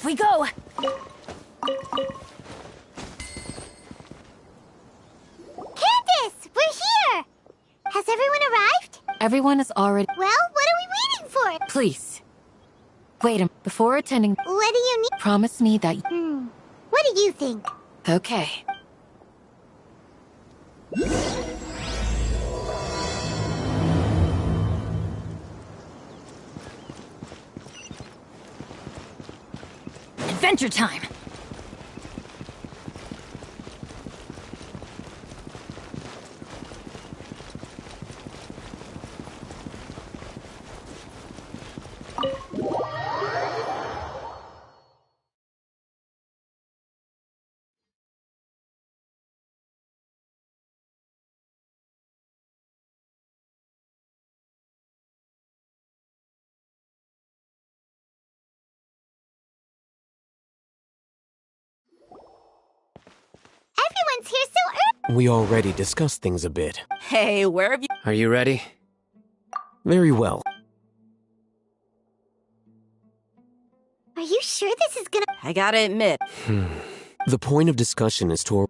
Off we go! Candace! We're here! Has everyone arrived? Everyone is already... Well, what are we waiting for? Please. Wait a... Before attending... What do you need? Promise me that... What do you think? Okay. Adventure time! Everyone's here so early! We already discussed things a bit. Hey, where have you... Are you ready? Very well. Are you sure this is gonna... I gotta admit... The point of discussion is to...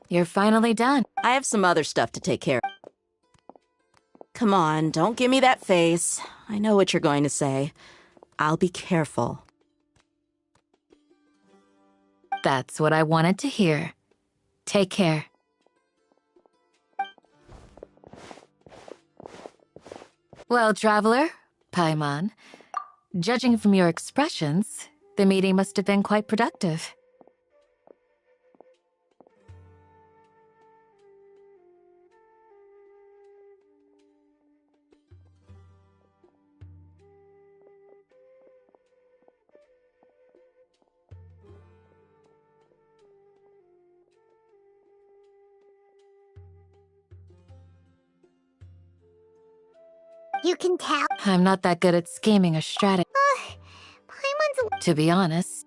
You're finally done. I have some other stuff to take care of. Come on, don't give me that face. I know what you're going to say. I'll be careful. That's what I wanted to hear. Take care. Well, traveler, Paimon, judging from your expressions, the meeting must have been quite productive. You can tell. I'm not that good at scheming or strategy, Paimon's to be honest.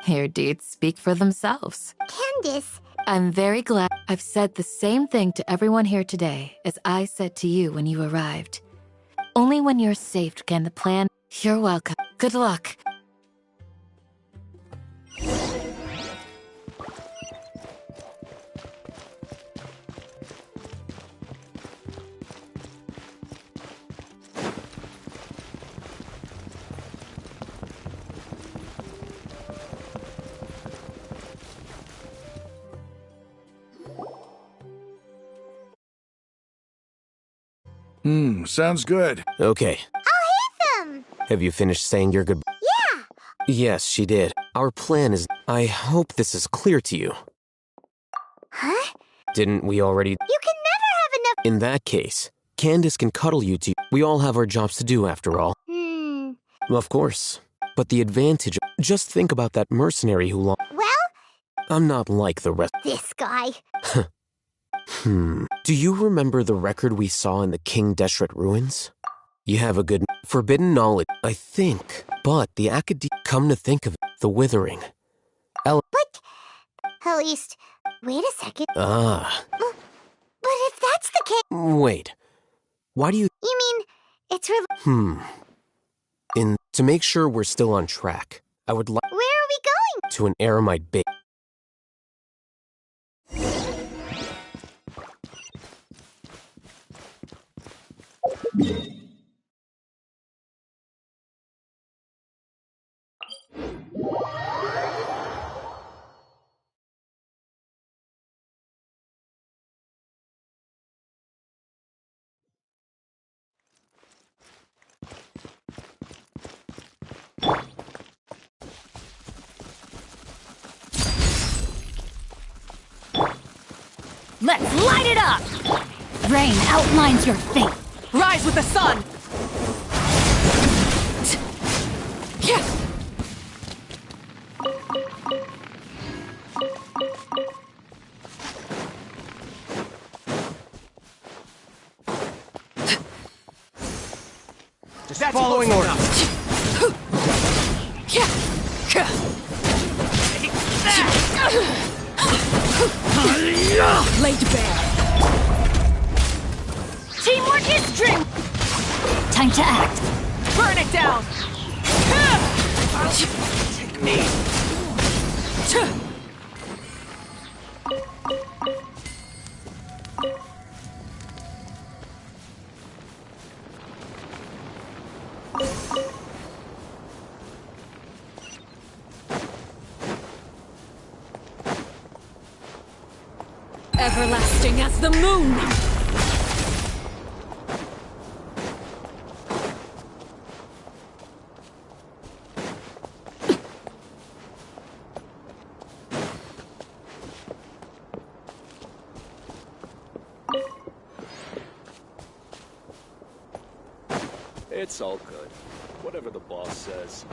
Your deeds speak for themselves. Candace. I'm very glad I've said the same thing to everyone here today as I said to you when you arrived. Only when you're saved can the plan... You're welcome. Good luck. Sounds good. Okay. I'll hit them! Have you finished saying your goodbye? Yeah! Yes, she did. Our plan is... I hope this is clear to you. Huh? Didn't we already... You can never have enough... In that case, Candace can cuddle you to... We all have our jobs to do after all. Of course. But the advantage... Just think about that mercenary who Well... I'm not like the rest... This guy. Do you remember the record we saw in the King Deshret ruins? You have a good... Forbidden knowledge, I think. But the come to think of it, the Withering. But... At least... Wait a second. Ah. But if that's the case... Wait. Why do you... You mean... It's really... To make sure we're still on track, I would like... Where are we going? To an Aramite base. Let's light it up! Rain outlines your fate. Rise with the sun! Just following orders. Laid bare. Teamwork is dream. Time to act. Burn it down! Take me. Everlasting as the moon! It's all good. Whatever the boss says.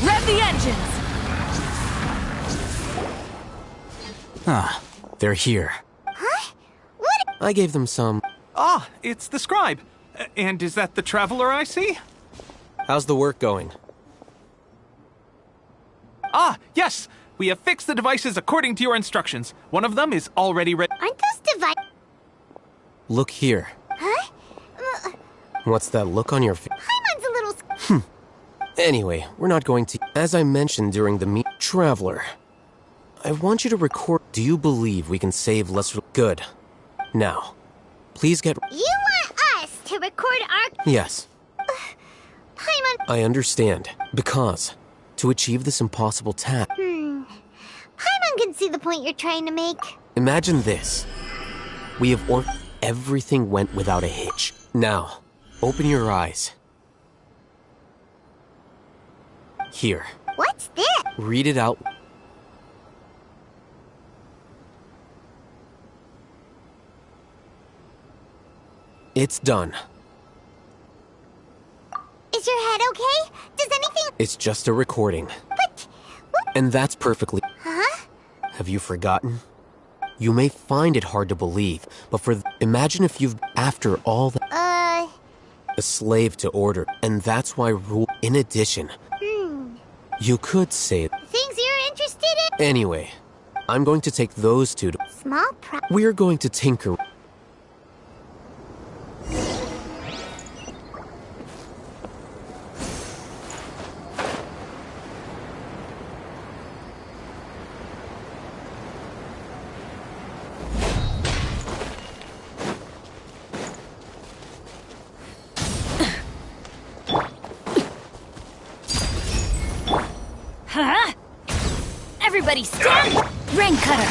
Rev the engines! Ah, they're here. Huh? What? I gave them some. Ah, it's the scribe. And is that the traveler I see? How's the work going? Ah, yes! We have fixed the devices according to your instructions. One of them is already ready. Aren't those devices? Look here. Huh? What's that look on your face? Paimon's a little... Anyway, we're not going to. As I mentioned during the meet, Traveler, I want you to record. Do you believe we can save less? Good. Now, please get. You want us to record our... Yes, Paimon... I understand. Because to achieve this impossible task, Paimon can see the point you're trying to make. imagine this. We have everything went without a hitch. Now, open your eyes. Here, What's this? read it out. It's done. Is your head okay? Does anything... It's just a recording. But... What? And that's perfectly. Huh? Have you forgotten? You may find it hard to believe, but imagine if you've, after all that, a slave to order, and that's why rule. In addition, you could say. Things you're interested in? Anyway, I'm going to take those two. Small pro... We're going to tinker. Huh? Everybody stand! Rain cutter!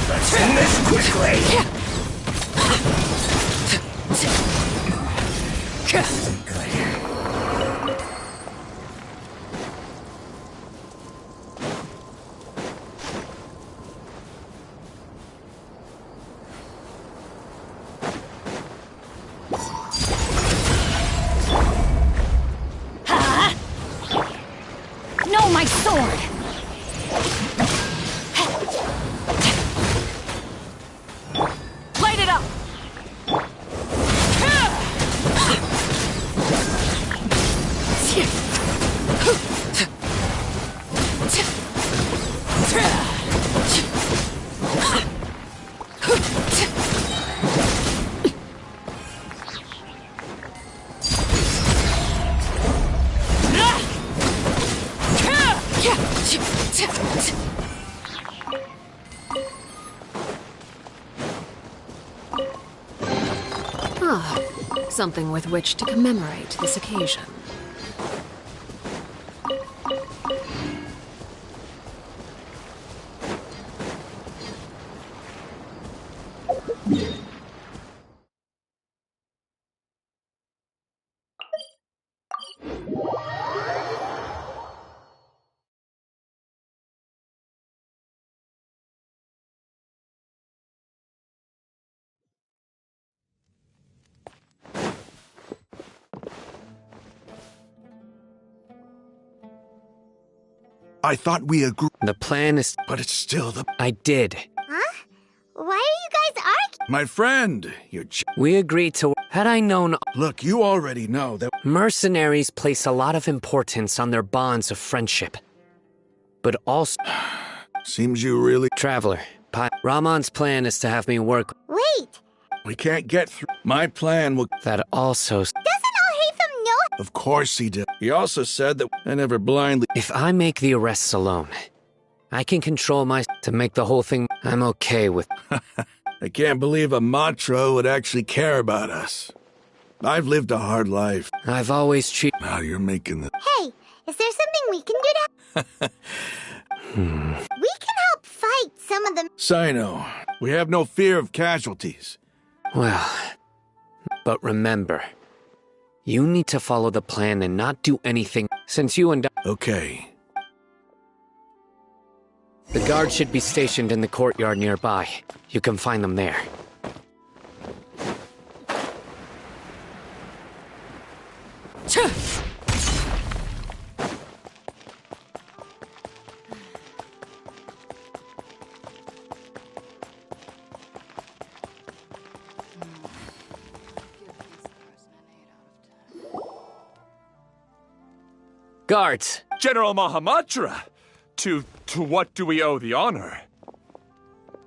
Let's end this quickly! No, my sword! Light it up! Ah, something with which to commemorate this occasion. I thought we agreed. The plan is... But it's still the... I did. Huh? Why are you guys arguing? My friend, you're... We agreed to... Had I known... Look, you already know that... Mercenaries place a lot of importance on their bonds of friendship. But also... Seems you really... Traveler, Ramon's plan is to have me work... Wait! We can't get through. My plan will... That also... Doesn't Al-Haytham know? Of course he did. He also said that I never blindly... If I make the arrests alone, I can control my... To make the whole thing... I'm okay with... I can't believe a Matra would actually care about us. I've lived a hard life. I've always treated... Now you're making the... Hey, is there something we can do to... We can help fight some of them. Sino, we have no fear of casualties. Well... But remember... You need to follow the plan and not do anything, since you and I... Okay. The guard should be stationed in the courtyard nearby. You can find them there. Guards! General Mahamatra! To what do we owe the honor?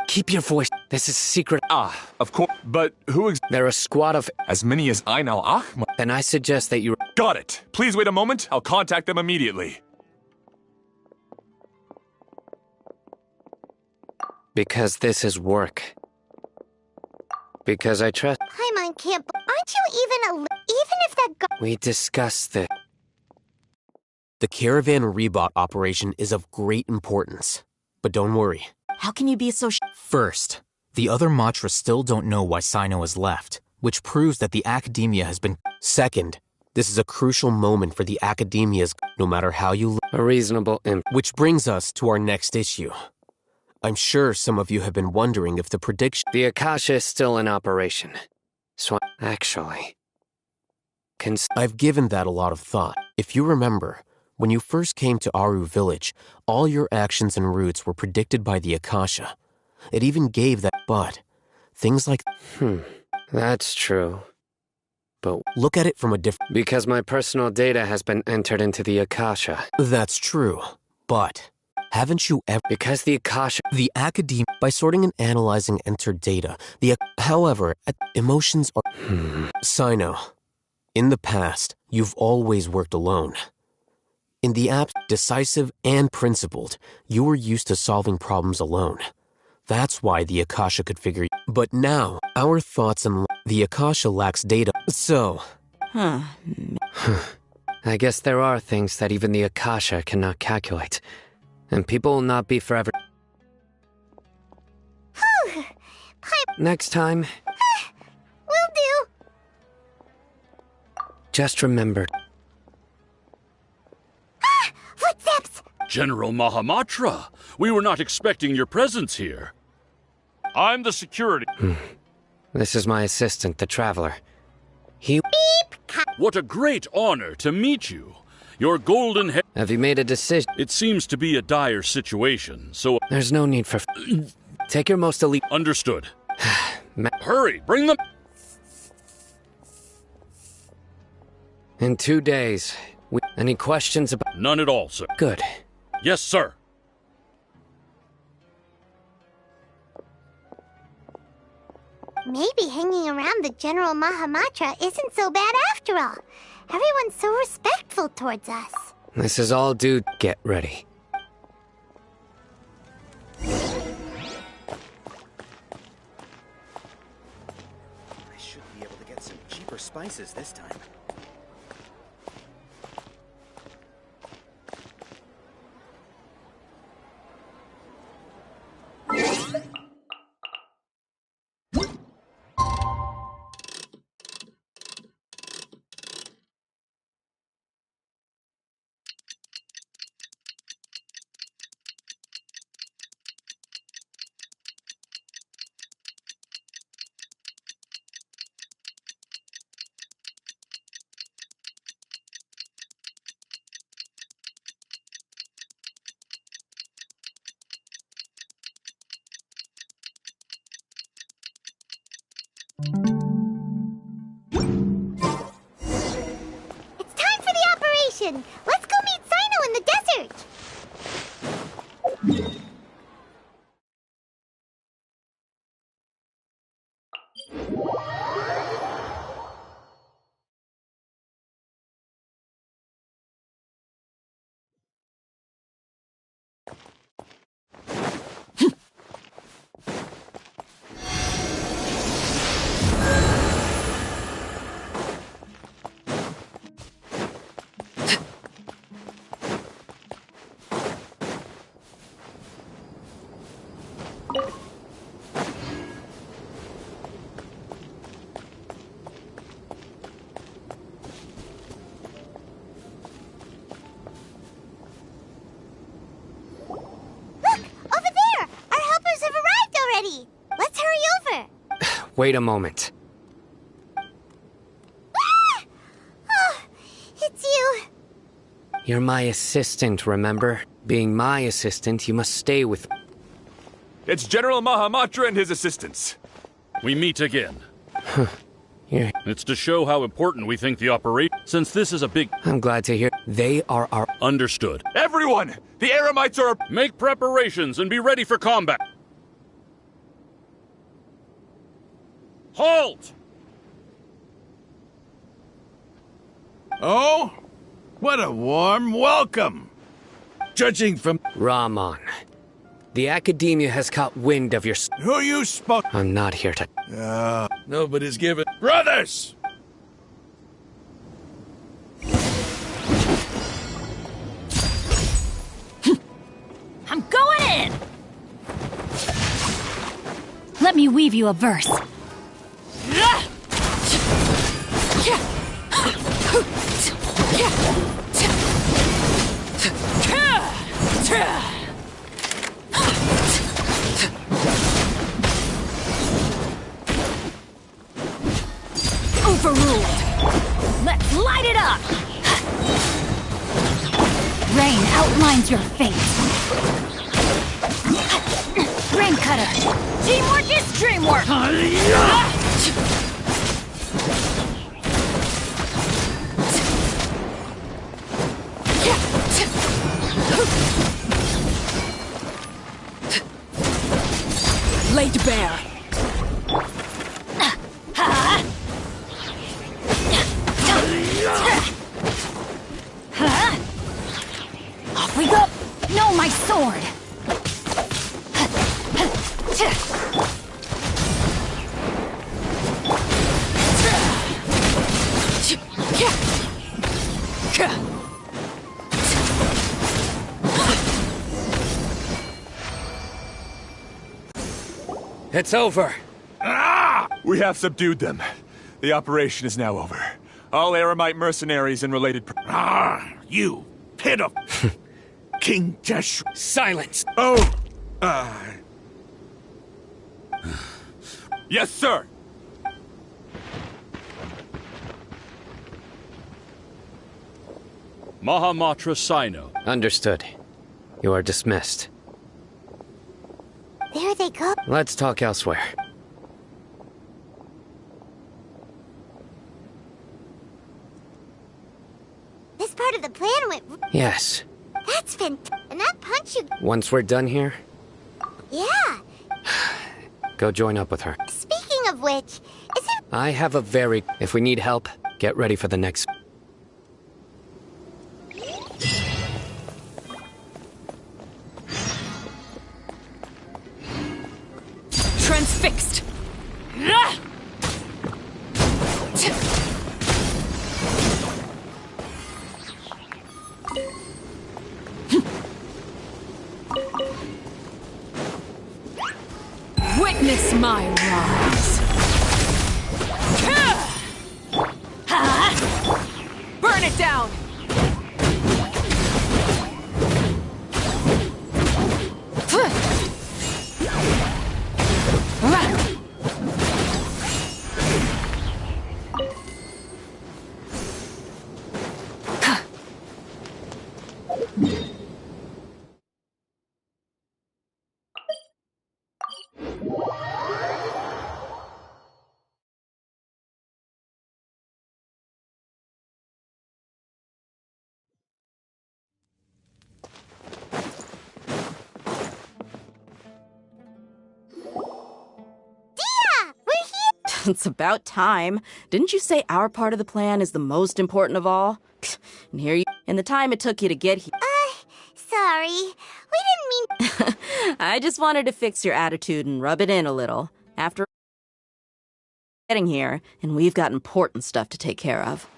Keep your voice. This is secret. Ah, of course. But who They're a squad of... As many as Ain al-Ahmar. Then I suggest that you... Got it. Please wait a moment. I'll contact them immediately. Because this is work. Because I trust... Paimon can't... Aren't you even if that We discussed this. The caravan rebot operation is of great importance. But don't worry. How can you be so First, the other Matra still don't know why Sino has left, which proves that the academia has been... Second, this is a crucial moment for the academia's... No matter how you... A reasonable imp. Which brings us to our next issue. I'm sure some of you have been wondering if the prediction... The Akasha is still in operation. So, actually... I've given that a lot of thought. If you remember... When you first came to Aru village, all your actions and routes were predicted by the Akasha. It even gave that... But, things like... That's true. But look at it from a different... Because my personal data has been entered into the Akasha. That's true. But, haven't you ever... Because the Akasha... The Academia... By sorting and analyzing entered data, However, emotions are... Sino, in the past, you've always worked alone. In the decisive and principled, you were used to solving problems alone. That's why the Akasha could figure... But now, our thoughts and... The Akasha lacks data, so... I guess there are things that even the Akasha cannot calculate. And people will not be forever... Next time... Will do. Just remember... Footsteps! General Mahamatra, we were not expecting your presence here. I'm the security. This is my assistant, the Traveler. He... Beep! What a great honor to meet you. Your golden hair... Have you made a decision? It seems to be a dire situation, so... There's no need for... Take your most elite... Understood. Hurry, bring them... In 2 days... Any questions about... None at all, sir. Good. Yes, sir. Maybe hanging around the General Mahamatra isn't so bad after all. Everyone's so respectful towards us. This is all due... Get ready. I should be able to get some cheaper spices this time. Listen, let's go meet Sino in the desert. Let's hurry over. Wait a moment. Ah! Oh, it's you. You're my assistant, remember? Being my assistant, you must stay with... It's General Mahamatra and his assistants. We meet again. Yeah. It's to show how important we think the operation... Since this is a big... I'm glad to hear. They are our... Understood. Everyone! The Eremites are... Make preparations and be ready for combat. Halt! Oh? What a warm welcome! Judging from... Rahman. The Academia has caught wind of your... Who you spoke... I'm not here to... Nobody's given... Brothers! I'm going in! Let me weave you a verse. Overruled. Let's light it up. Rain outlines your fate. Rain cutter. Teamwork is dreamwork. Laid bare. Off we go! No, my sword! It's over. Ah! We have subdued them. The operation is now over. All Eremite mercenaries and related... You pitiful... King Jesh... Silence! Oh! Yes, sir! Mahamatra Sino. Understood. You are dismissed. There they go. Let's talk elsewhere. This part of the plan went... Yes. That's fantastic. And that punch you... Once we're done here, Yeah. go join up with her. Speaking of which, is it... I have a very... If we need help, get ready for the next... Transfixed! Witness my rise! Burn it down! It's about time. Didn't you say our part of the plan is the most important of all? And here you... And the time it took you to get here... Sorry. We didn't mean... I just wanted to fix your attitude and rub it in a little. After getting here, and we've got important stuff to take care of.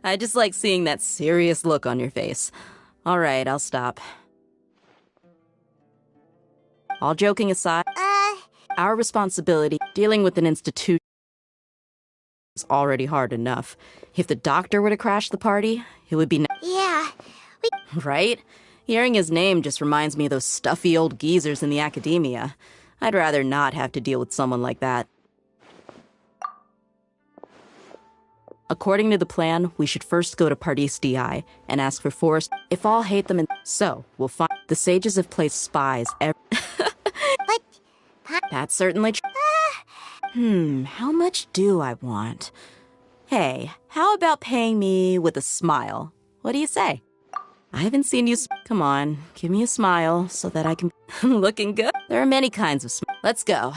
I just like seeing that serious look on your face. All right, I'll stop. All joking aside, our responsibility dealing with an institution is already hard enough. If the doctor were to crash the party, it would be... Yeah. Right? Hearing his name just reminds me of those stuffy old geezers in the academia. I'd rather not have to deal with someone like that. According to the plan, we should first go to Pardis DI and ask for Forrest if all hate them and... So, we'll find... The sages have placed spies What? That's certainly true. How much do I want? Hey, how about paying me with a smile? What do you say? I haven't seen you... Come on, give me a smile so that I can... Looking good? There are many kinds of smiles. Let's go.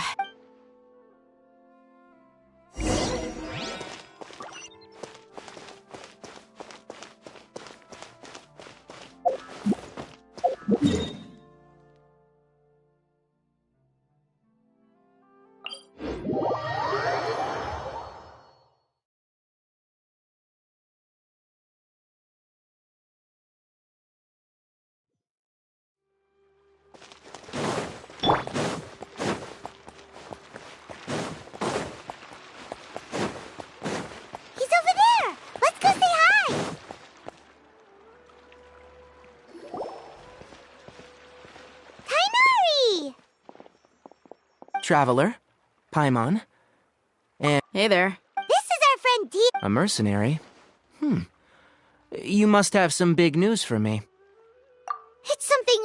Traveler, Paimon, and... Hey there. This is our friend D. A mercenary? You must have some big news for me. It's something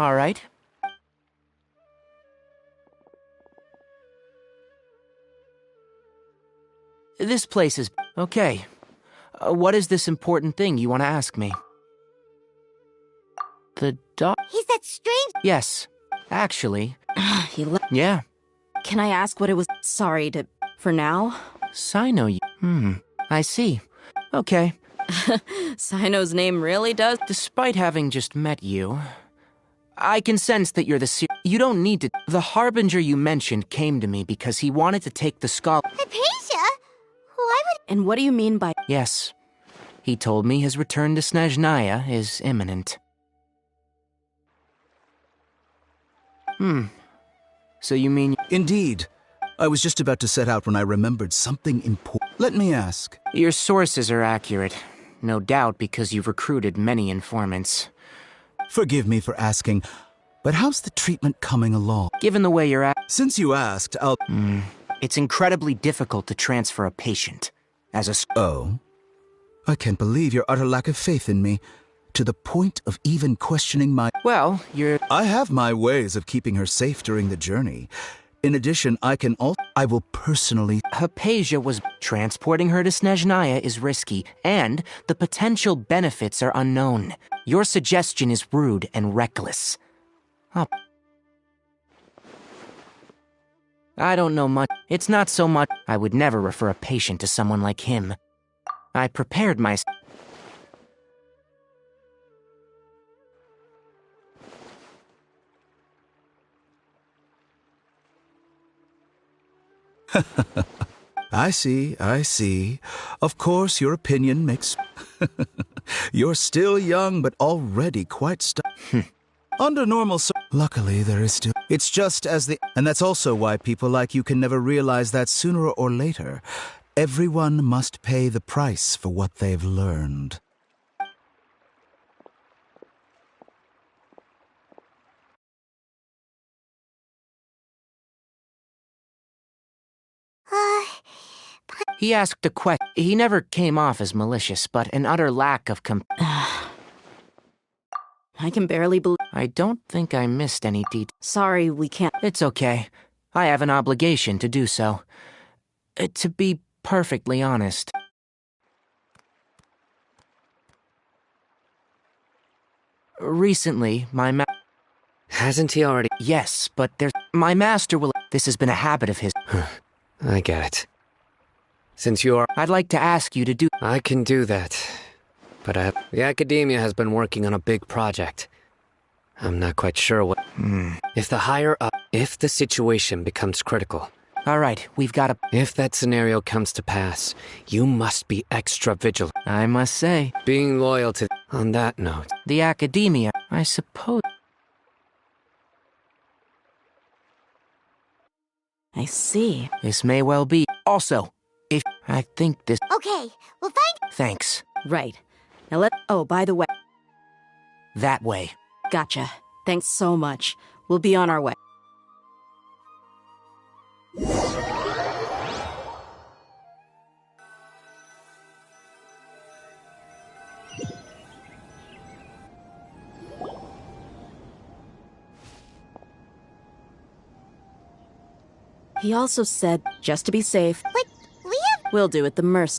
All right. This place is... Okay. What is this important thing you want to ask me? The dog... He's that strange... Yes. Actually... He left... Yeah. Can I ask what it was... Sorry to... For now? Sino... I see. Okay. Sino's name really does... Despite having just met you... I can sense that you're the you don't need to... The Harbinger you mentioned came to me because he wanted to take the scholar... Hypatia? Why would... And what do you mean by... Yes. He told me his return to Snezhnaya is imminent. So you mean... Indeed. I was just about to set out when I remembered something important. Let me ask. Your sources are accurate. No doubt because you've recruited many informants. Forgive me for asking, but how's the treatment coming along? Given the way you're at... Since you asked, I'll... It's incredibly difficult to transfer a patient. As a... Oh? I can't believe your utter lack of faith in me. To the point of even questioning my... Well, I have my ways of keeping her safe during the journey. In addition, I will personally... Hypatia was... Transporting her to Snezhnaya is risky, and the potential benefits are unknown. Your suggestion is rude and reckless. I don't know much. It's not so much... I would never refer a patient to someone like him. I prepared myself... I see. Of course, your opinion makes... You're still young, but already quite Under normal... Luckily, there is still... It's just as the... And that's also why people like you can never realize that sooner or later, everyone must pay the price for what they've learned. He asked a question. He never came off as malicious, but an utter lack of I can barely believe... I don't think I missed any details. Sorry, we can't... It's okay. I have an obligation to do so. To be perfectly honest. Recently, Hasn't he already? Yes, but my master will... This has been a habit of his. I get it. Since you are... I'd like to ask you to do... I can do that. But the Academia has been working on a big project. I'm not quite sure what... If the situation becomes critical... All right, we've got to... If that scenario comes to pass, you must be extra vigilant. I must say... Being loyal to... On that note... The Academia, I suppose... I see. This may well be. Also, if... I think this... Okay, we'll find... Thanks. Right. Now Oh, by the way... That way. Gotcha. Thanks so much. We'll be on our way. He also said, just to be safe... But We'll do it the Merc...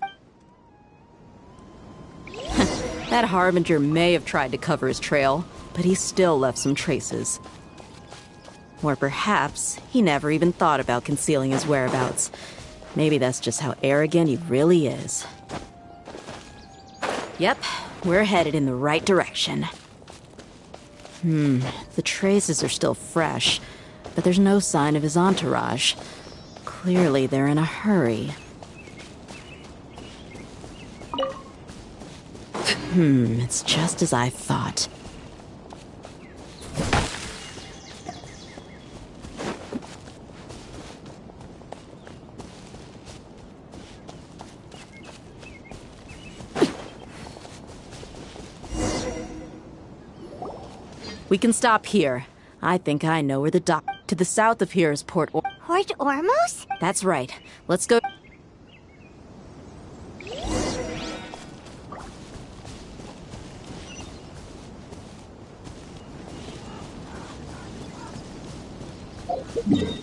That Harbinger may have tried to cover his trail, but he still left some traces. Or perhaps he never even thought about concealing his whereabouts. Maybe that's just how arrogant he really is. Yep, we're headed in the right direction. The traces are still fresh, but there's no sign of his entourage. Clearly they're in a hurry. It's just as I thought. We can stop here. I think I know where the dock... To the south of here is Port Ormos? That's right. Let's go... Yeah.